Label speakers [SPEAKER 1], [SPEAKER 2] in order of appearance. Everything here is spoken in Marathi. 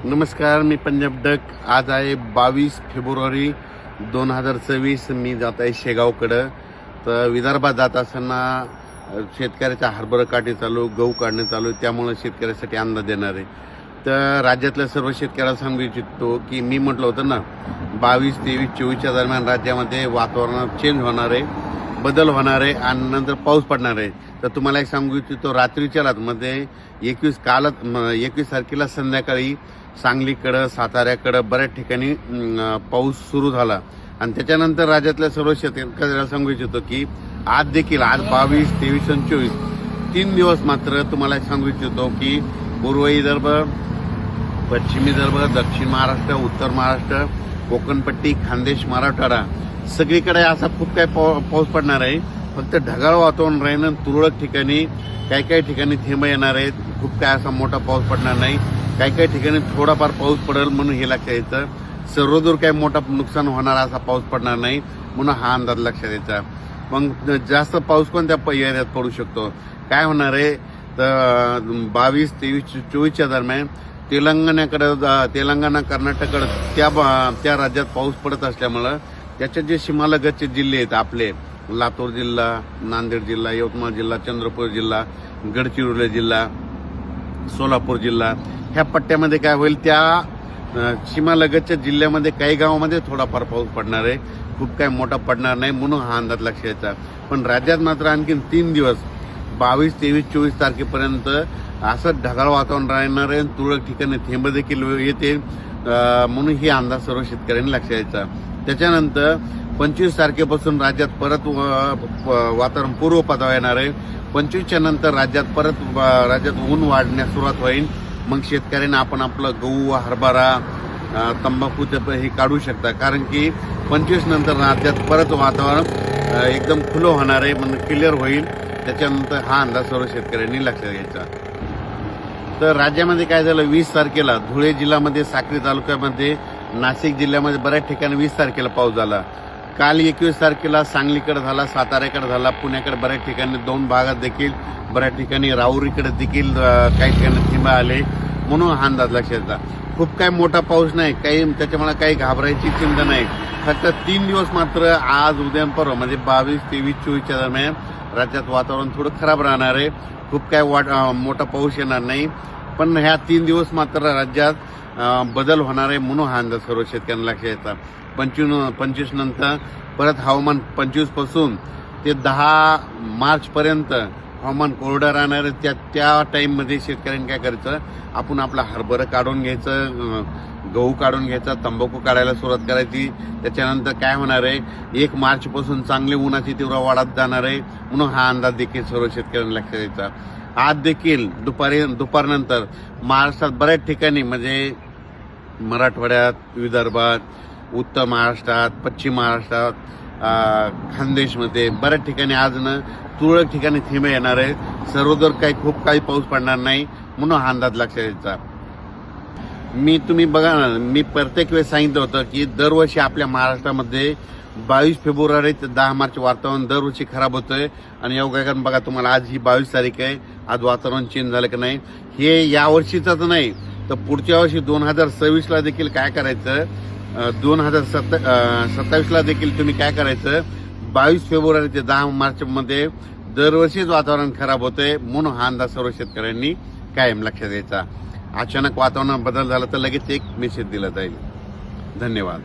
[SPEAKER 1] नमस्कार, मी पंजाब डक. आज आहे 22 फेब्रुवारी 2024. मी जात आहे शेगावकडं. तर विदर्भात जात असताना शेतकऱ्याच्या हरभरा काढणे चालू, गहू काढणे चालू, त्यामुळे शेतकऱ्यासाठी अंदाज देणार आहे. तर राज्यातल्या सर्व शेतकऱ्याला सांगू इच्छितो की मी म्हटलं होतं ना, 22, 23, 24च्या दरम्यान राज्यामध्ये वातावरणात चेंज होणार आहे, बदल होणार आहे आणि नंतर पाऊस पडणार आहे. तर तुम्हाला एक सांगू इच्छितो, रात्रीच्या रातमध्ये 21 तारखेला संध्याकाळी सांगलीकडं, साताऱ्याकडं बऱ्याच ठिकाणी पाऊस सुरू झाला. आणि त्याच्यानंतर राज्यातल्या सर्व शेतकऱ्याला सांगू इच्छितो की आज 22, 23 आणि 24 3 दिवस मात्र तुम्हाला सांगू इच्छितो की पूर्व विदर्भ, पश्चिम विदर्भ, दक्षिण महाराष्ट्र, उत्तर महाराष्ट्र, कोकणपट्टी, खानदेश, मराठवाडा सगळीकडे असा खूप काही पाऊस पडणार आहे. फक्त ढगाळ वातावरण राहीन, तुरळक ठिकाणी काही ठिकाणी थेंब येणार आहेत. खूप काय असा मोठा पाऊस पडणार नाही. काही ठिकाणी थोडाफार पाऊस पडेल म्हणून हे लक्षात यायचं. सर्वदूर काही मोठा नुकसान होणार असा पाऊस पडणार नाही म्हणून हा अंदाज लक्षात यायचा. मग जास्त पाऊस कोणत्या एरियात पडू शकतो, काय होणार आहे? तर 22, 23, 24च्या दरम्यान तेलंगणा, कर्नाटककडे त्या राज्यात पाऊस पडत असल्यामुळं त्याच्या जे सीमालगतचे जिल्हे आहेत आपले, लातूर जिल्हा, नांदेड जिल्हा, यवतमाळ जिल्हा, चंद्रपूर जिल्हा, गडचिरोली जिल्हा, सोलापूर जिल्हा, ह्या पट्ट्यामध्ये काय होईल, त्या सीमालगतच्या जिल्ह्यामध्ये काही गावामध्ये थोडाफार पाऊस पडणार आहे. खूप काय मोठा पडणार नाही म्हणून हा अंदाज लक्षात यायचा. पण राज्यात मात्र आणखी 3 दिवस 22, 23, 24 तारखेपर्यंत असं ढगाळ वातावरण राहणार आहे. तुरळक ठिकाणी थेंब देखील येते म्हणून ही अंदाज सर्व शेतकऱ्यांनी लक्षात यायचा. त्याच्यानंतर 25 तारखेपासून राज्यात परत वातावरण पूर्वपदावर येणार आहे. 25च्या नंतर राज्यात ऊन वाढण्यास सुरुवात होईल. मग शेतकऱ्यांना आपण आपलं गहू, हरभरा, तंबाखू हे काढू शकता. कारण की 25 नंतर राज्यात परत वातावरण एकदम खुलं होणार आहे, म्हणजे क्लिअर होईल. त्याच्यानंतर हा अंदाज सर्व शेतकऱ्यांनी लक्षात घ्यायचा. तर राज्यामध्ये काय झालं, 20 तारखेला धुळे जिल्ह्यामध्ये, साक्री तालुक्यामध्ये, नाशिक जिल्ह्यामध्ये बऱ्याच ठिकाणी 20 तारखेला पाऊस झाला. काल 21 तारखेला सांगलीकडे झाला, साताऱ्याकडे झाला, पुण्याकडे बऱ्याच ठिकाणी 2 भागात देखील, बऱ्याच ठिकाणी राहुरीकडे देखील काही ठिकाणी थेंब आले म्हणून हा अंदाज लक्षात येतात. खूप काही मोठा पाऊस नाही, त्याच्यामुळे काही घाबरायची चिंता नाही. फक्त 3 दिवस मात्र आज, उद्या, परवा म्हणजे 22, 23, 24च्या दरम्यान राज्यात वातावरण थोडं खराब राहणार आहे. खूप काय मोठा पाऊस येणार नाही. पण ह्या 3 दिवस मात्र राज्यात बदल होणार आहे म्हणून हा अंदाज सर्व शेतकऱ्यांना लक्षात येतात. 25 नंतर परत हवामान 25 पासून ते 10 मार्चपर्यंत हवामान कोरडं राहणार आहे. त्या टाईममध्ये शेतकऱ्यांनी काय करायचं, आपण आपला हरभरा काढून घ्यायचं, गहू काढून घ्यायचा, तंबाखू काढायला सुरुवात करायची. त्याच्यानंतर काय होणार आहे, 1 मार्चपासून चांगली उन्हाची तीव्र वाढत जाणार आहे म्हणून हा अंदाज देखील सर्व शेतकऱ्यांना लक्षात यायचा. आज देखील दुपारनंतर महाराष्ट्रात बऱ्याच ठिकाणी म्हणजे मराठवाड्यात, विदर्भात, उत्तर महाराष्ट्रात, पश्चिम महाराष्ट्रात, खानदेशमध्ये बऱ्याच ठिकाणी आज तुरळक ठिकाणी थेंब येणार आहे. सर्वदूर खूप काही पाऊस पडणार नाही म्हणून हा अंदाज लक्षात यायचा. तुम्ही बघा ना, मी प्रत्येक वेळेस सांगितलं होतं की दरवर्षी आपल्या महाराष्ट्रामध्ये 22 फेब्रुवारी ते 10 मार्च वातावरण दरवर्षी खराब होतंय. आणि योगायोग बघा, तुम्हाला आज ही 22 तारीख आहे, आज वातावरण चेंज झालं की नाही. हे या वर्षीचंच नाही तर पुढच्या वर्षी 2026ला देखील काय करायचं, 2027ला देखील तुम्ही काय करायचं, 22 फेब्रुवारी ते 10 मार्चमध्ये दरवर्षीच वातावरण खराब होतंय म्हणून हा अंदाज सर्व शेतकऱ्यांनी कायम लक्षात द्यायचा. अचानक वातावरणात बदल झाला तर लगेच एक मेसेज दिला जाईल. धन्यवाद.